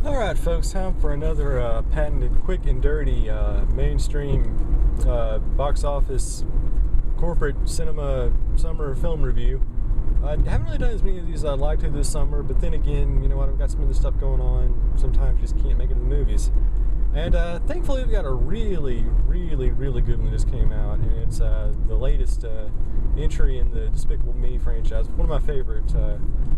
Alright folks, time for another patented quick and dirty mainstream box office corporate cinema summer film review. I haven't really done as many of these as I'd like to this summer, but then again, you know what, I've got some other stuff going on. Sometimes you just can't make it to the movies. And thankfully we've got a really good one that just came out, and it's the latest entry in the Despicable Me franchise. One of my favorite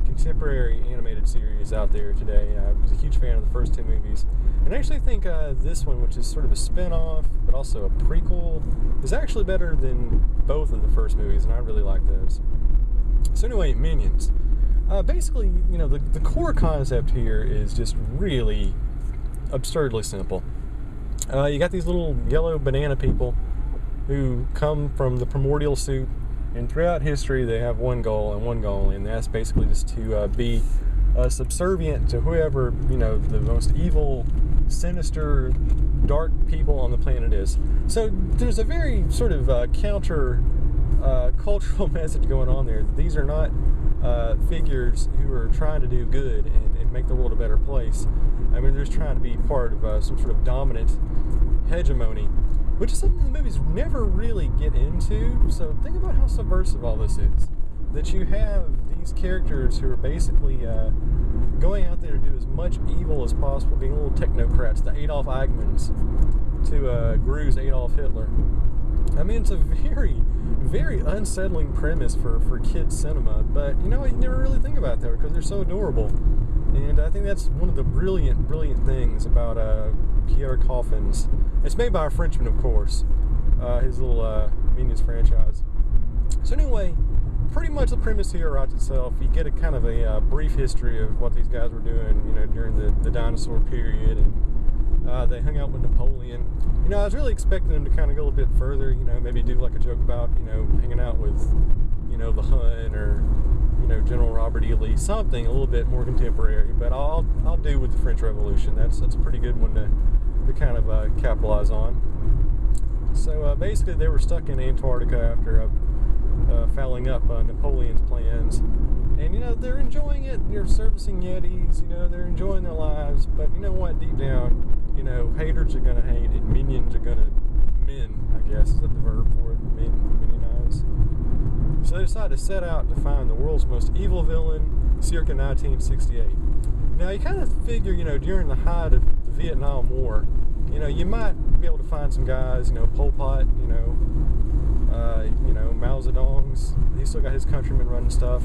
contemporary animated series out there today. I was a huge fan of the first two movies, and I actually think this one, which is sort of a spin-off but also a prequel, is actually better than both of the first movies, and I really like those. So anyway, Minions. Basically, you know, the core concept here is just really absurdly simple. You got these little yellow banana people who come from the primordial soup, and throughout history they have one goal, and that's basically just to be subservient to whoever, you know, the most evil, sinister, dark people on the planet is. So there's a very sort of counter cultural message going on there. These are not figures who are trying to do good and make the world a better place. I mean, they're just trying to be part of some sort of dominant hegemony, which is something the movies never really get into. So think about how subversive all this is. That you have these characters who are basically going out there to do as much evil as possible, being little technocrats, the Adolf Eichmanns to Gru's Adolf Hitler. I mean, it's a very unsettling premise for kids cinema, but you know what, you never really think about that because they're so adorable. And I think that's one of the brilliant things about Pierre Coffin's. It's made by a Frenchman, of course, his little Minions franchise. So anyway, pretty much the premise here writes itself. You get a kind of a brief history of what these guys were doing, you know, during the dinosaur period, and they hung out with Napoleon. You know, I was really expecting them to kind of go a little bit further, you know, maybe do like a joke about, you know, hanging out with, you know, the Hun or, you know, General Robert E. Lee, something a little bit more contemporary. But I'll do with the French Revolution. That's a pretty good one to kind of capitalize on. So basically, they were stuck in Antarctica after fouling up Napoleon's plans, and you know they're enjoying it. They're servicing Yetis. You know, they're enjoying their lives. But you know what? Deep down, you know, haters are gonna hate, and minions are gonna min. I guess is that the verb for it? Minionize. So they decided to set out to find the world's most evil villain, circa 1968. Now you kind of figure, you know, during the height of the Vietnam War, you know, you might be able to find some guys, you know, Pol Pot, you know, Mao Zedong's. He's still got his countrymen running stuff.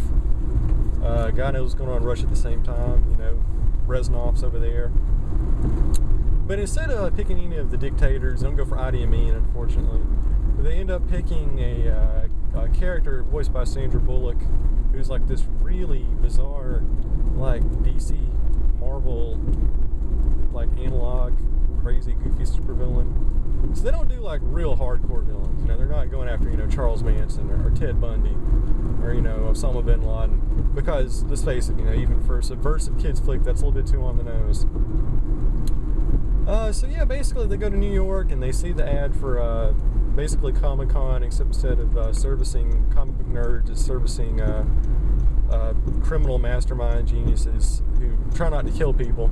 God knows what's going on in Russia at the same time, you know, Brezhnov's over there. But instead of picking any of the dictators, they don't go for Idi Amin, unfortunately. They end up picking a character voiced by Sandra Bullock, who's like this really bizarre, like DC, Marvel, like analog, crazy, goofy supervillain. So they don't do like real hardcore villains. You know, they're not going after, you know, Charles Manson or Ted Bundy or, you know, Osama bin Laden, because let's face it, you know, even for a subversive kids flick, that's a little bit too on the nose. So yeah, basically they go to New York and they see the ad for basically Comic-Con, except instead of servicing comic book nerds, it's servicing criminal mastermind geniuses who try not to kill people.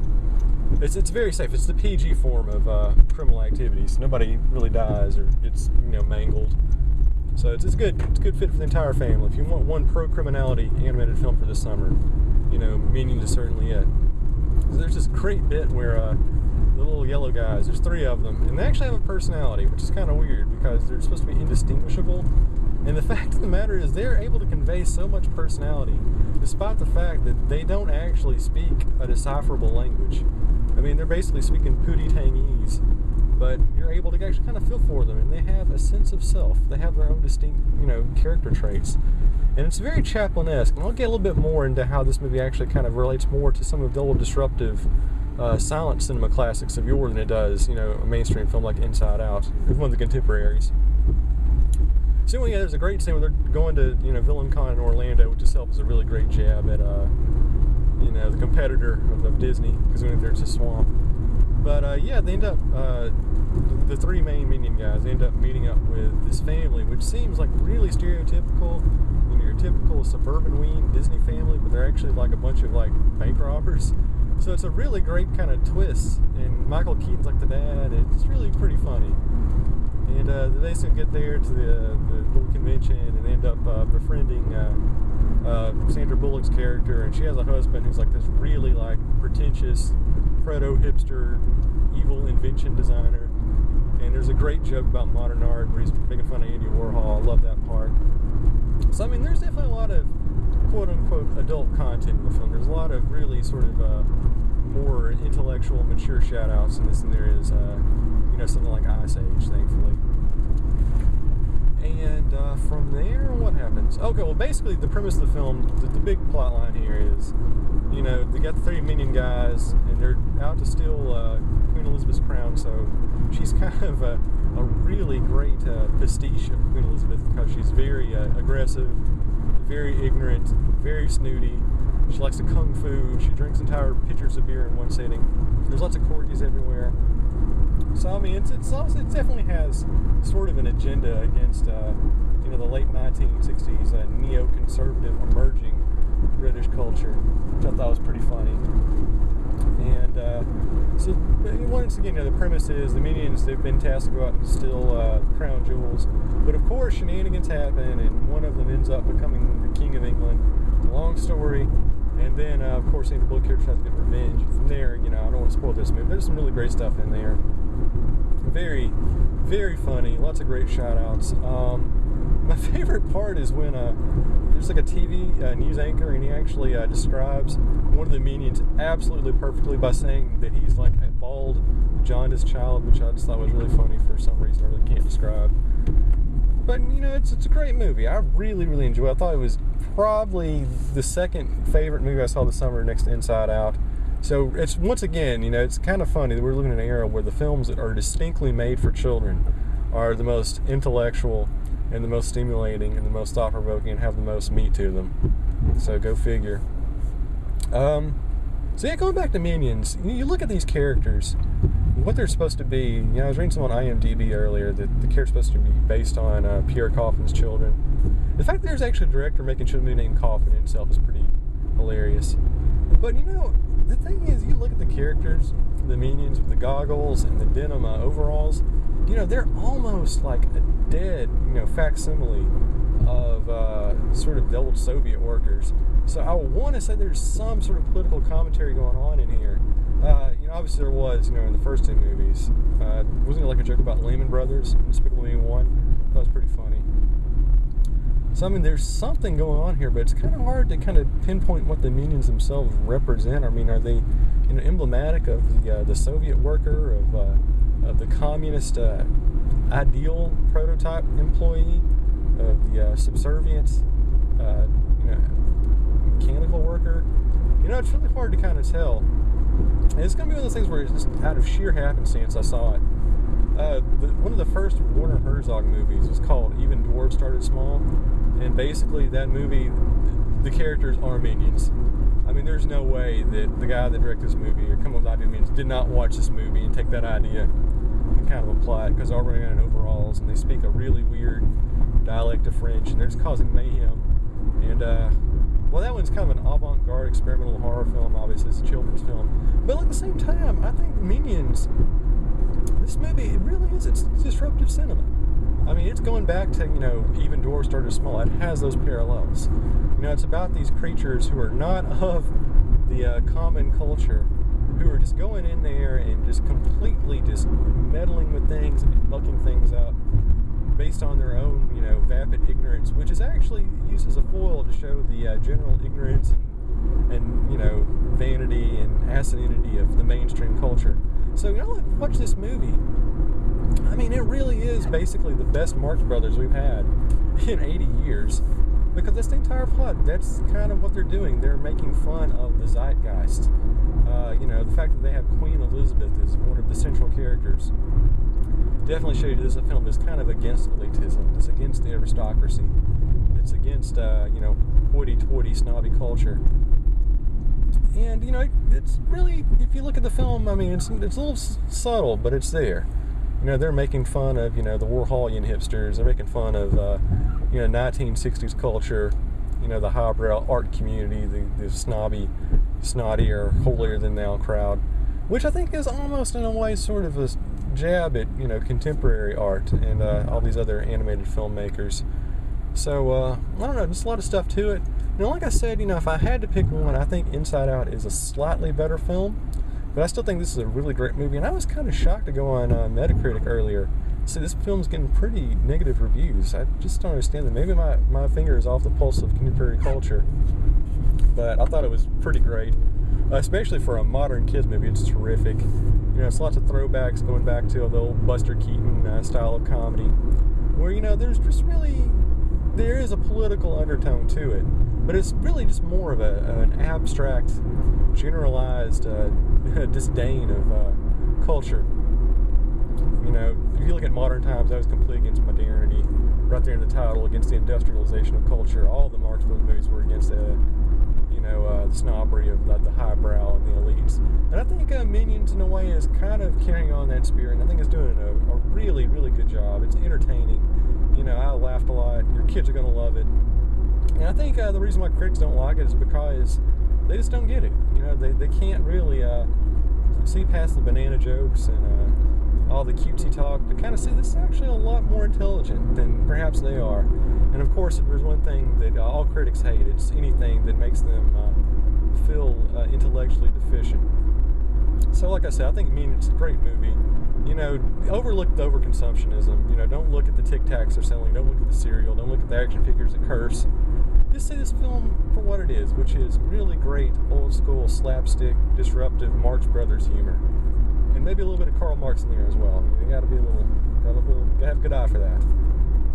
It's very safe. It's the PG form of criminal activities. Nobody really dies or gets, you know, mangled. So it's good. It's a good fit for the entire family. If you want one pro-criminality animated film for this summer, you know, Minions is certainly it. There's this great bit where the little yellow guys, there's three of them, and they actually have a personality, which is kind of weird because they're supposed to be indistinguishable. And the fact of the matter is they're able to convey so much personality despite the fact that they don't actually speak a decipherable language. I mean, they're basically speaking Pootie-Tangese, but you're able to actually kind of feel for them, and they have a sense of self. They have their own distinct, you know, character traits. And it's very Chaplin-esque. And I'll get a little bit more into how this movie actually kind of relates more to some of the old disruptive silent cinema classics of yore than it does, you know, a mainstream film like Inside Out, one of the contemporaries. So anyway, yeah, there's a great scene where they're going to, you know, VillainCon in Orlando, which itself is a really great jab at, you know, the competitor of Disney, because we went there to swamp. But yeah, they end up, the three main Minion guys, they end up meeting up with this family, which seems like really stereotypical, you know, your typical suburban ween Disney family, but they're actually like a bunch of like bank robbers. So it's a really great kind of twist, and Michael Keaton's like the dad. It's really pretty funny. And they basically get there to the little convention and end up befriending Sandra Bullock's character, and she has a husband who's like this really like pretentious proto-hipster evil invention designer. And there's a great joke about modern art where he's making fun of Andy Warhol. I love that part. So I mean, there's definitely a lot of quote-unquote adult content in the film. There's a lot of really sort of more intellectual, mature shout-outs in this than there is, something like Ice Age, thankfully. And from there, what happens? Okay, well, basically, the premise of the film, the big plot line here is, they got the three Minion guys, and they're out to steal Queen Elizabeth's crown, so she's kind of a really great pastiche of Queen Elizabeth because she's very aggressive, very ignorant, very snooty. She likes to kung fu. She drinks entire pitchers of beer in one sitting. There's lots of corgis everywhere. So I mean, it definitely has sort of an agenda against the late 1960s neoconservative emerging British culture, which I thought was pretty funny. And so once again, the premise is the Minions, they've been tasked to go out and steal crown jewels, but of course shenanigans happen, and one of them ends up becoming the King of England. Long story. And then, of course, Sandra Bullock tries to get revenge. From there, I don't want to spoil this movie. There's some really great stuff in there. Very, very funny. Lots of great shout-outs. My favorite part is when there's like a TV news anchor, and he actually describes one of the Minions absolutely perfectly by saying that he's like a bald, jaundiced child, which I just thought was really funny for some reason I really can't describe. But, it's a great movie. I really, really enjoy it. I thought it was probably the second favorite movie I saw this summer next to Inside Out. So it's, once again, it's kind of funny that we're living in an era where the films that are distinctly made for children are the most intellectual and the most stimulating and the most thought-provoking and have the most meat to them. So go figure. So yeah, going back to Minions, you look at these characters, what they're supposed to be. I was reading some on IMDb earlier that the character's supposed to be based on Pierre Coffin's children. The fact that there's actually a director making children named Coffin in itself is pretty hilarious. But the thing is, you look at the characters, the Minions with the goggles and the denim overalls, they're almost like a dead, facsimile of sort of the old Soviet workers. So I want to say there's some sort of political commentary going on in here. Obviously there was, in the first two movies. Wasn't it like a joke about Lehman Brothers in Despicable Me 1? That was pretty funny. So, I mean, there's something going on here, but it's kind of hard to kind of pinpoint what the Minions themselves represent. I mean, are they, emblematic of the Soviet worker, of the communist ideal prototype employee, of the subservient, mechanical worker? It's really hard to kind of tell. And it's going to be one of those things where it's just out of sheer happenstance I saw it. One of the first Werner Herzog movies was called Even Dwarves Started Small, and basically that movie, the characters are Minions. I mean, there's no way that the guy that directed this movie or come up with the idea of Minions did not watch this movie and take that idea and kind of apply it, because they're all running around in overalls and they speak a really weird dialect of French and they're just causing mayhem. And well, that one's kind of an avant-garde experimental horror film. Obviously it's a children's film, but at the same time I think Minions, this movie, it really is, it's disruptive cinema. I mean, it's going back to, Even Dwarves Started Small. It has those parallels. It's about these creatures who are not of the common culture, who are just going in there and just completely just meddling with things and mucking things up based on their own, vapid ignorance, which is actually used as a foil to show the general ignorance and vanity and asininity of the mainstream culture. So, watch this movie. I mean, it really is basically the best Marx Brothers we've had in 80 years. Because that's the entire plot. That's kind of what they're doing. They're making fun of the zeitgeist. The fact that they have Queen Elizabeth as one of the central characters definitely shows you this is a film that's kind of against elitism. It's against the aristocracy. It's against, hoity-toity, snobby culture. And, it's really, if you look at the film, I mean, it's a little subtle, but it's there. They're making fun of, the Warholian hipsters. They're making fun of, 1960s culture. the highbrow art community, the snotty or holier than thou crowd, which I think is almost in a way sort of a jab at contemporary art and all these other animated filmmakers. So I don't know, just a lot of stuff to it. Like I said, if I had to pick one, I think Inside Out is a slightly better film, but I still think this is a really great movie. And I was kind of shocked to go on Metacritic earlier. See, this film's getting pretty negative reviews. I just don't understand that. Maybe my finger is off the pulse of contemporary culture, but I thought it was pretty great, especially for a modern kids movie. It's terrific. It's lots of throwbacks going back to the old Buster Keaton style of comedy, where there is a political undertone to it, but it's really just more of an abstract, generalized disdain of culture. If you look at modern times, that was completely against modernity. Right there in the title, against the industrialization of culture. All the Marx Brothers movies were against the snobbery of the highbrow and the elites. And I think Minions, in a way, is kind of carrying on that spirit. And I think it's doing a really, really good job. It's entertaining. I laughed a lot. Your kids are going to love it. And I think the reason why critics don't like it is because they just don't get it. They can't really see past the banana jokes and all the cutesy talk to kind of see this is actually a lot more intelligent than perhaps they are. And of course, if there's one thing that all critics hate, it's anything that makes them feel intellectually deficient. So like I said, I think It's a great movie. Overlook the overconsumptionism. Don't look at the Tic Tacs they're selling. Don't look at the cereal. Don't look at the action figures that curse. Just see this film for what it is, which is really great, old school, slapstick, disruptive Marx Brothers humor. And maybe a little bit of Karl Marx in there as well. You gotta have a good eye for that.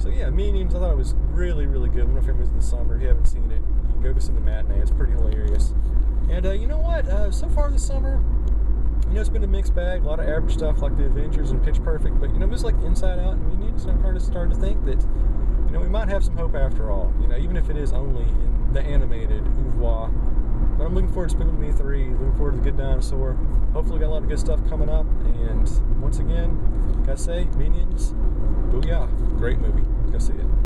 So yeah, Minions, I thought it was really, really good. One of my favorites this summer. If you haven't seen it, you can go to see the matinee. It's pretty hilarious. And you know what? So far this summer, it's been a mixed bag. A lot of average stuff like The Avengers and Pitch Perfect. But just like Inside Out and Minions, I'm kind of starting to think that we might have some hope after all. Even if it is only in the animated oeuvre. But I'm looking forward to Despicable Me 3. Looking forward to The Good Dinosaur. Hopefully, we got a lot of good stuff coming up. And once again, gotta say, Minions, booyah! Great movie. Go see it.